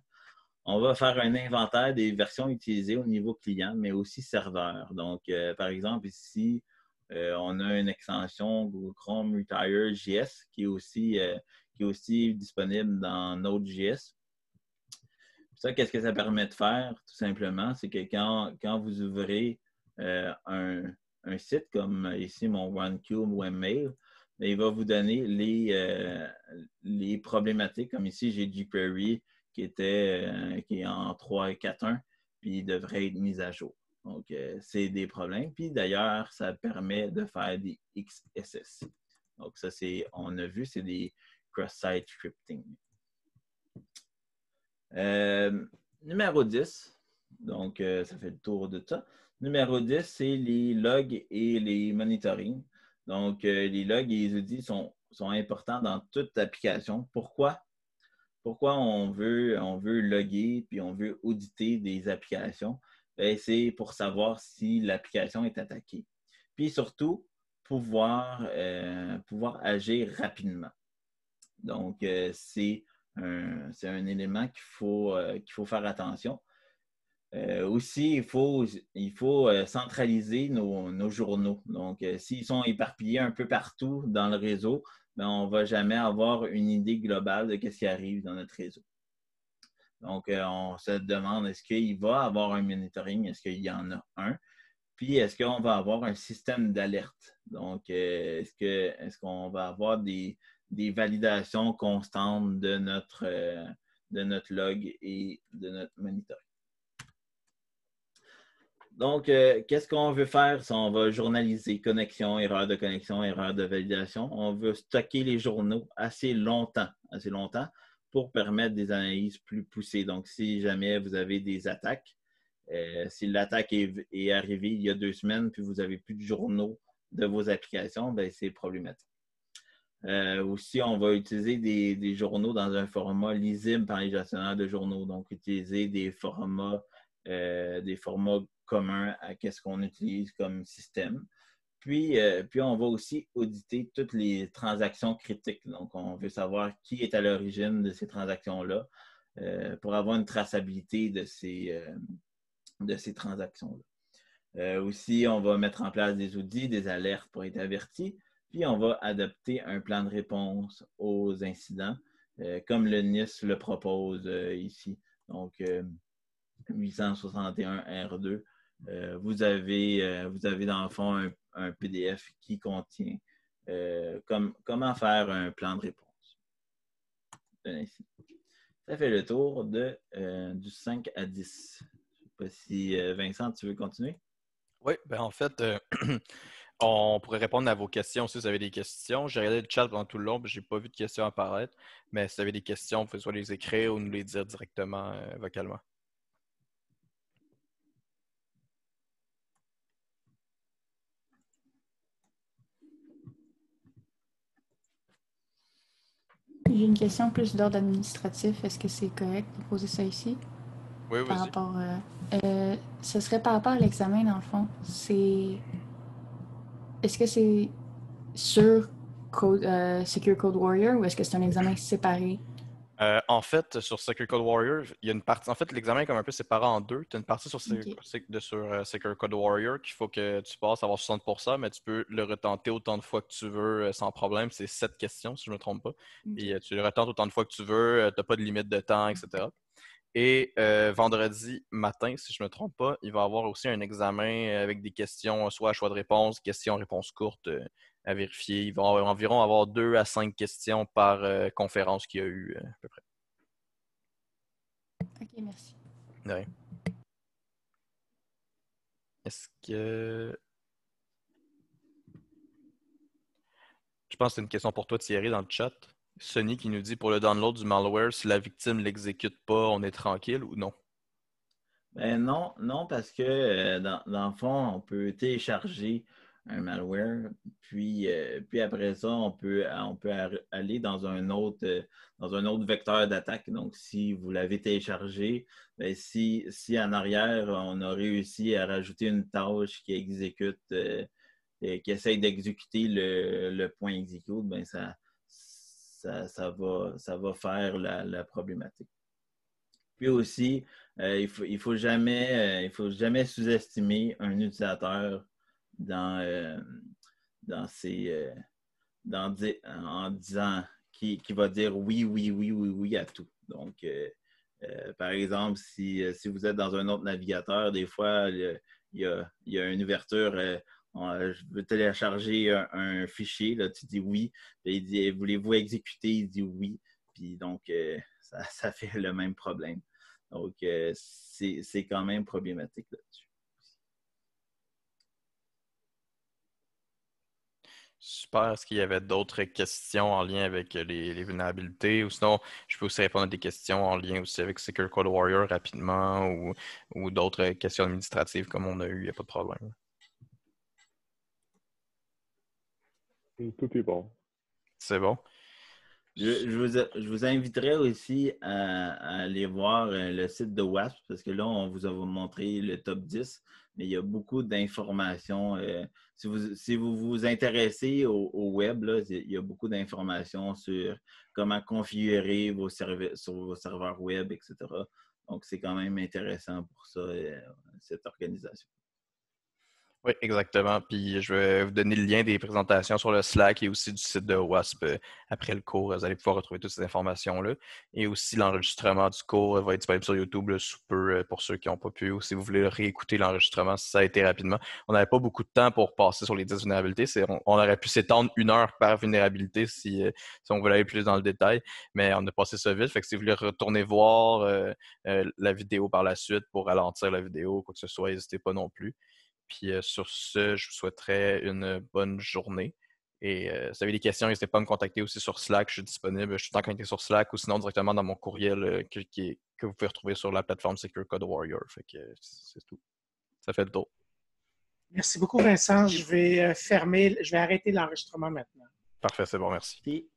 On va faire un inventaire des versions utilisées au niveau client, mais aussi serveur. Donc, par exemple, ici, on a une extension Google Chrome Retire.js qui est aussi disponible dans Node.js. Ça, qu'est-ce que ça permet de faire, tout simplement? C'est que quand vous ouvrez un site comme ici, mon OneCube Webmail, il va vous donner les problématiques. Comme ici, j'ai jQuery qui est en 3.4.1, puis il devrait être mis à jour. Donc, c'est des problèmes. Puis d'ailleurs, ça permet de faire des XSS. Donc, ça, on a vu, c'est des cross-site scripting. Numéro 10, donc ça fait le tour de ça. Numéro 10, c'est les logs et les monitoring. Donc, les logs et les outils sont importants dans toute application. Pourquoi? Pourquoi on veut loguer puis on veut auditer des applications? C'est pour savoir si l'application est attaquée. Puis surtout, pouvoir agir rapidement. Donc, c'est un élément qu'il faut faire attention. Aussi, il faut centraliser nos journaux. Donc, s'ils sont éparpillés un peu partout dans le réseau, ben, on ne va jamais avoir une idée globale de ce qui arrive dans notre réseau. Donc, on se demande, est-ce qu'il va y avoir un monitoring? Est-ce qu'il y en a un? Puis, est-ce qu'on va avoir un système d'alerte? Donc, est-ce qu'on va avoir des validations constantes de notre log et de notre monitoring? Donc, qu'est-ce qu'on veut faire? On va journaliser connexion, erreur de validation. On veut stocker les journaux assez longtemps pour permettre des analyses plus poussées. Donc, si jamais vous avez des attaques, si l'attaque est arrivée il y a 2 semaines puis vous n'avez plus de journaux de vos applications, ben, c'est problématique. Aussi, on va utiliser des journaux dans un format lisible par les gestionnaires de journaux. Donc, utiliser des formats communs à ce qu'on utilise comme système. Puis, on va aussi auditer toutes les transactions critiques. Donc, on veut savoir qui est à l'origine de ces transactions-là pour avoir une traçabilité de ces transactions-là. Aussi, on va mettre en place des outils, des alertes pour être avertis. Puis, on va adopter un plan de réponse aux incidents, comme le NIST le propose ici. Donc, 861 R2. Vous avez dans le fond un PDF qui contient comment faire un plan de réponse. Ça fait le tour du 5 à 10. Je ne sais pas si Vincent, tu veux continuer? Oui, ben en fait, on pourrait répondre à vos questions si vous avez des questions. J'ai regardé le chat pendant tout le long, je n'ai pas vu de questions apparaître. Mais si vous avez des questions, vous pouvez soit les écrire ou nous les dire directement vocalement. J'ai une question plus d'ordre administratif. Est-ce que c'est correct de poser ça ici? Oui, Par vas-y. rapport, ce serait par rapport à l'examen, dans le fond. Est-ce que c'est sur Secure Code Warrior ou est-ce que c'est un examen séparé? En fait, sur Secret Code Warrior, il y a une partie. En fait, l'examen est comme un peu séparé en deux. Tu as une partie sur, Ok. Secret Code Warrior qu'il faut que tu passes à avoir 60%, mais tu peux le retenter autant de fois que tu veux sans problème. C'est 7 questions, si je ne me trompe pas. Ok. Et tu le retentes autant de fois que tu veux, tu n'as pas de limite de temps, etc. Et vendredi matin, si je ne me trompe pas, il va y avoir aussi un examen avec des questions, soit à choix de réponse, questions-réponses courtes à vérifier. Il va environ avoir 2 à 5 questions par conférence qu'il y a eu à peu près. Ok, merci. Ouais. Est-ce que. Je pense que c'est une question pour toi, Thierry, dans le chat. Sony qui nous dit pour le download du malware, si la victime ne l'exécute pas, on est tranquille ou non? Ben non, non, parce que dans le fond, on peut télécharger un malware, puis après ça, on peut aller dans un autre vecteur d'attaque. Donc, si vous l'avez téléchargé, ben, si en arrière, on a réussi à rajouter une tâche qui exécute, qui essaye d'exécuter le point execute, ben ça va faire la problématique. Puis aussi, il faut jamais sous-estimer un utilisateur dans, dans ses, en disant qui va dire oui, oui, oui, oui, oui à tout. Donc, par exemple, si vous êtes dans un autre navigateur, des fois, il y a une ouverture. Je veux télécharger un fichier, là, tu dis oui. Puis il dit voulez-vous exécuter? Il dit oui. Puis donc, ça fait le même problème. Donc, c'est quand même problématique là-dessus. Super. Est-ce qu'il y avait d'autres questions en lien avec les vulnérabilités? Ou sinon, je peux aussi répondre à des questions en lien aussi avec Secure Code Warrior rapidement ou d'autres questions administratives comme on a eu, il n'y a pas de problème. Tout est bon. C'est bon? Je vous inviterai aussi à aller voir le site de WASP parce que là, on vous a montré le top 10, mais il y a beaucoup d'informations. Si vous vous intéressez au web, là, il y a beaucoup d'informations sur comment configurer sur vos serveurs web, etc. Donc, c'est quand même intéressant pour ça, cette organisation. Oui, exactement. Puis je vais vous donner le lien des présentations sur le Slack et aussi du site de WASP après le cours. Vous allez pouvoir retrouver toutes ces informations-là. Et aussi l'enregistrement du cours va être disponible sur YouTube là, sous peu pour ceux qui n'ont pas pu. Ou si vous voulez réécouter l'enregistrement, si ça a été rapidement. On n'avait pas beaucoup de temps pour passer sur les 10 vulnérabilités. On aurait pu s'étendre 1 heure par vulnérabilité si on voulait aller plus dans le détail. Mais on a passé ça vite. Fait que si vous voulez retourner voir la vidéo par la suite pour ralentir la vidéo, quoi que ce soit, n'hésitez pas non plus. Puis sur ce, je vous souhaiterais une bonne journée. Et si vous avez des questions, n'hésitez pas à me contacter aussi sur Slack. Je suis disponible. Je suis tout le temps connecté sur Slack ou sinon directement dans mon courriel que vous pouvez retrouver sur la plateforme Secure Code Warrior. Fait que c'est tout. Ça fait le tour. Merci beaucoup, Vincent. Je vais arrêter l'enregistrement maintenant. Parfait, c'est bon, merci.